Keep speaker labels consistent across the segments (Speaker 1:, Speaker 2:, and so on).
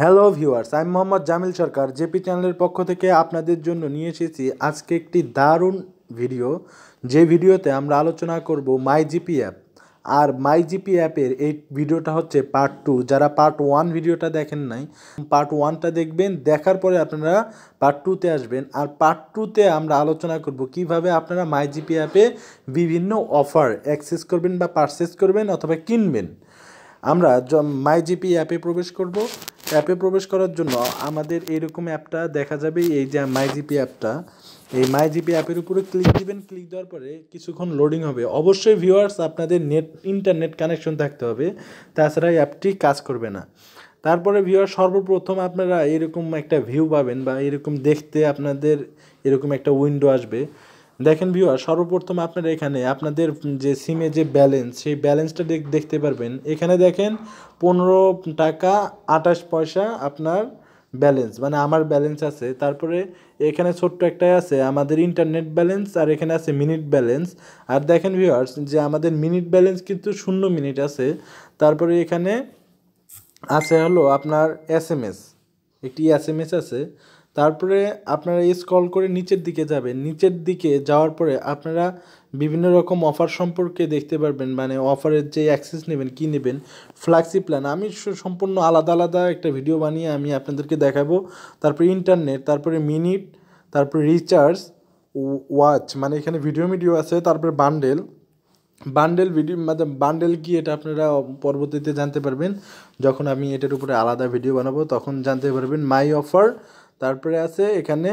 Speaker 1: Hello viewers, আমি মোহাম্মদ জামিল সরকার JP চ্যানেলের পক্ষ থেকে আপনাদের জন্য নিয়ে এসেছি আজকে একটি দারুণ ভিডিও। যে ভিডিওতে আমরা আলোচনা করব মাই জিপি অ্যাপ। আর মাই জিপি অ্যাপের এই ভিডিওটা হচ্ছে পার্ট 2। যারা পার্ট 1 ভিডিওটা দেখেন নাই, পার্ট 1টা দেখবেন, দেখার পরে আপনারা পার্ট 2তে আসবেন। আর পার্ট 2তে আমরা আলোচনা করব কিভাবে আপনারা মাই জিপি অ্যাপে বিভিন্ন অফার অ্যাক্সেস করবেন বা পারচেস করবেন অথবা কিনবেন। আমরা মাই জিপি অ্যাপে প্রবেশ করব। অ্যাপে প্রবেশ করার জন্য আমাদের এইরকম অ্যাপটা দেখা যাবে, এই যে মাই জিপি অ্যাপটা। এই মাই জিপি অ্যাপের উপরে ক্লিক দিবেন। ক্লিক দেওয়ার পরে কিছুক্ষণ লোডিং হবে। অবশ্যই ভিউয়ার্স, আপনাদের ইন্টারনেট কানেকশন থাকতে হবে, তাছাড়া এই অ্যাপটি কাজ করবে না। তারপরে ভিউয়ার্স, সর্বপ্রথম আপনারা এরকম একটা ভিউ পাবেন বা এরকম দেখতে আপনাদের এরকম একটা উইন্ডো আসবে। দেখেন ভিউয়ার, সর্বপ্রথম আপনারা এখানে আপনাদের যে সিমে যে ব্যালেন্স, সেই ব্যালেন্সটা দেখতে পারবেন। এখানে দেখেন 15 টাকা 28 পয়সা আপনার ব্যালেন্স, মানে আমার ব্যালেন্স আছে। তারপরে এখানে ছোট্ট একটাই আছে আমাদের ইন্টারনেট ব্যালেন্স, আর এখানে আছে মিনিট ব্যালেন্স। আর দেখেন ভিউয়ার্স, যে আমাদের মিনিট ব্যালেন্স কিন্তু 0 মিনিট আছে। তারপরে এখানে আছে হলো আপনার এসএমএস, একটি এসএমএস আছে। তারপরে আপনারা স্ক্রল করে নিচের দিকে যাবেন। নিচের দিকে যাওয়ার পরে আপনারা বিভিন্ন রকম অফার সম্পর্কে দেখতে পারবেন, মানে অফারের যে অ্যাক্সেস নেবেন, কী নেবেন। ফ্ল্যাক্সি প্ল্যান আমি সম্পূর্ণ আলাদা আলাদা একটা ভিডিও বানিয়ে আমি আপনাদেরকে দেখাবো। তারপরে ইন্টারনেট, তারপরে মিনিট, তারপরে রিচার্জ, ওয়াচ, মানে এখানে ভিডিও আছে। তারপরে বান্ডেল ভিডিও, মানে বান্ডেল কি এটা আপনারা পরবর্তীতে জানতে পারবেন, যখন আমি এটার উপরে আলাদা ভিডিও বানাবো তখন জানতে পারবেন। মাই অফার, তারপরে আছে এখানে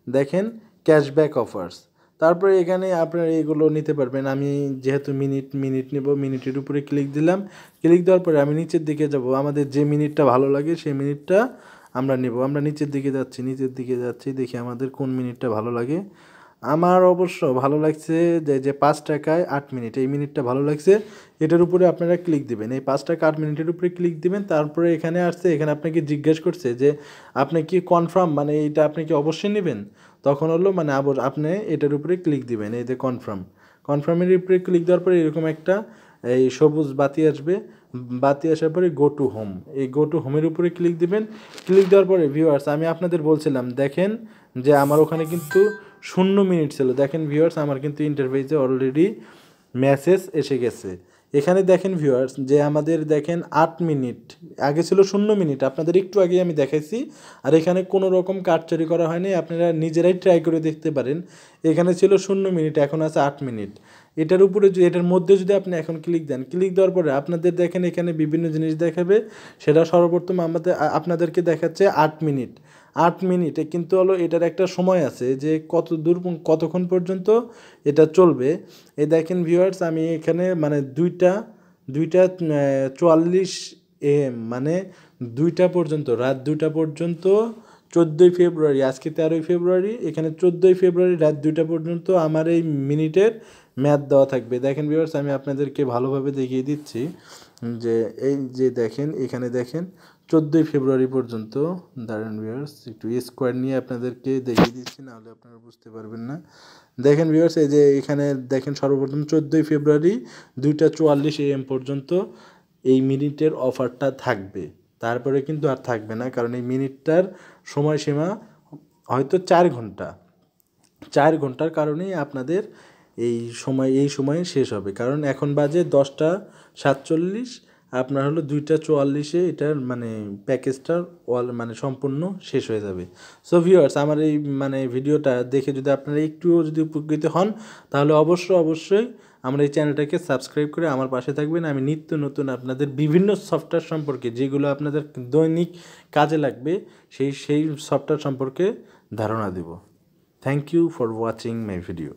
Speaker 1: দেখেন ক্যাশব্যাক অফার্স। তারপরে এখানে আপনারা এগুলো নিতে পারবেন। আমি যেহেতু মিনিট নেব, মিনিটের উপরে ক্লিক দিলাম। ক্লিক দেওয়ার পরে আমি নিচের দিকে যাব। আমাদের যে মিনিটটা ভালো লাগে সেই মিনিটটা আমরা নেব। আমরা নিচের দিকে যাচ্ছি, দেখি আমাদের কোন মিনিটটা ভালো লাগে। আমার অবশ্য ভালো লাগছে যে 5 টাকায় 8 মিনিট, এই মিনিটটা ভালো লাগছে। এটার উপরে আপনারা ক্লিক দিবেন। এই 5 টাকা 8 মিনিটের উপরে ক্লিক দিবেন। তারপরে এখানে আসছে, এখানে আপনাকে জিজ্ঞেস করছে যে আপনি কি কনফার্ম, মানে এইটা আপনি কি অবশ্যই নেবেন। তখন হলো মানে আবার আপনি এটার উপরে ক্লিক দিবেন, এই যে কনফার্মের উপরে ক্লিক দেওয়ার পরে এরকম একটা এই সবুজ বাতি আসবে। বাতি আসার পরে গো টু হোম, এই গো টু হোমের উপরে ক্লিক দিবেন। ক্লিক দেওয়ার পরে ভিউয়ার্স, আমি আপনাদের বলছিলাম দেখেন যে আমার ওখানে কিন্তু 0 মিনিট ছিল। দেখেন ভিউয়ার্স, আমার কিন্তু ইন্টারফেসে অলরেডি মেসেজ এসে গেছে। এখানে দেখেন ভিউয়ার্স, যে আমাদের দেখেন 8 মিনিট, আগে ছিল 0 মিনিট, আপনাদের একটু আগে আমি দেখাইছি। আর এখানে কোনো রকম কারচুপি করা হয়নি, আপনারা নিজেরাই ট্রাই করে দেখতে পারেন। এখানে ছিল 0 মিনিট, এখন আছে 8 মিনিট। এটার উপরে এটার মধ্যে যদি আপনি এখন ক্লিক দেন, ক্লিক দেওয়ার পরে আপনাদের দেখেন এখানে বিভিন্ন জিনিস দেখাবে। সেটা সর্বপ্রথম আপনাদেরকে দেখাচ্ছে 8 মিনিট। 8 মিনিটে কিন্তু হলো এটার একটা সময় আছে যে কতক্ষণ পর্যন্ত এটা চলবে। এই দেখেন ভিউয়ার্স, আমি এখানে মানে দুইটা 44 AM, মানে 2টা পর্যন্ত, রাত 2টা পর্যন্ত, 14ই ফেব্রুয়ারি, আজকে 13ই ফেব্রুয়ারি, এখানে 14ই ফেব্রুয়ারি রাত 2টা পর্যন্ত আমার এই মিনিটের ম্যাথ দেওয়া থাকবে। দেখেন ভিউয়ার্স, আমি আপনাদেরকে ভালোভাবে দেখিয়ে দিচ্ছি যে এই যে দেখেন এখানে দেখেন 14ই ফেব্রুয়ারি পর্যন্ত। দাঁড়ান ভিউয়ার্স, একটু স্কোয়ার নিয়ে আপনাদেরকে দেখিয়ে দিচ্ছি, নাহলে আপনারা বুঝতে পারবেন না। দেখেন ভিউয়ার্স, এই যে এখানে দেখেন সর্বপ্রথম 14ই ফেব্রুয়ারি 2টা 44 AM পর্যন্ত এই মিনিটের অফারটা থাকবে। তারপরে কিন্তু আর থাকবে না, কারণ এই মিনিটটার সময়সীমা হয়তো 4 ঘন্টা। 4 ঘন্টার কারণেই আপনাদের এই সময়ে শেষ হবে, কারণ এখন বাজে 10টা 47, আপনার হলো 2টা 44-এ এটার মানে প্যাকেজটার মানে সম্পূর্ণ শেষ হয়ে যাবে। সো ভিউয়ার্স, আমার এই মানে ভিডিওটা দেখে যদি আপনারা একটুও যদি উপকৃত হন, তাহলে অবশ্যই আমার এই চ্যানেলটাকে সাবস্ক্রাইব করে আমার পাশে থাকবেন। আমি নিত্য নতুন আপনাদের বিভিন্ন সফটওয়্যার সম্পর্কে, যেগুলো আপনাদের দৈনিক কাজে লাগবে, সেই সফটওয়্যার সম্পর্কে ধারণা দেব। Thank you for watching my video.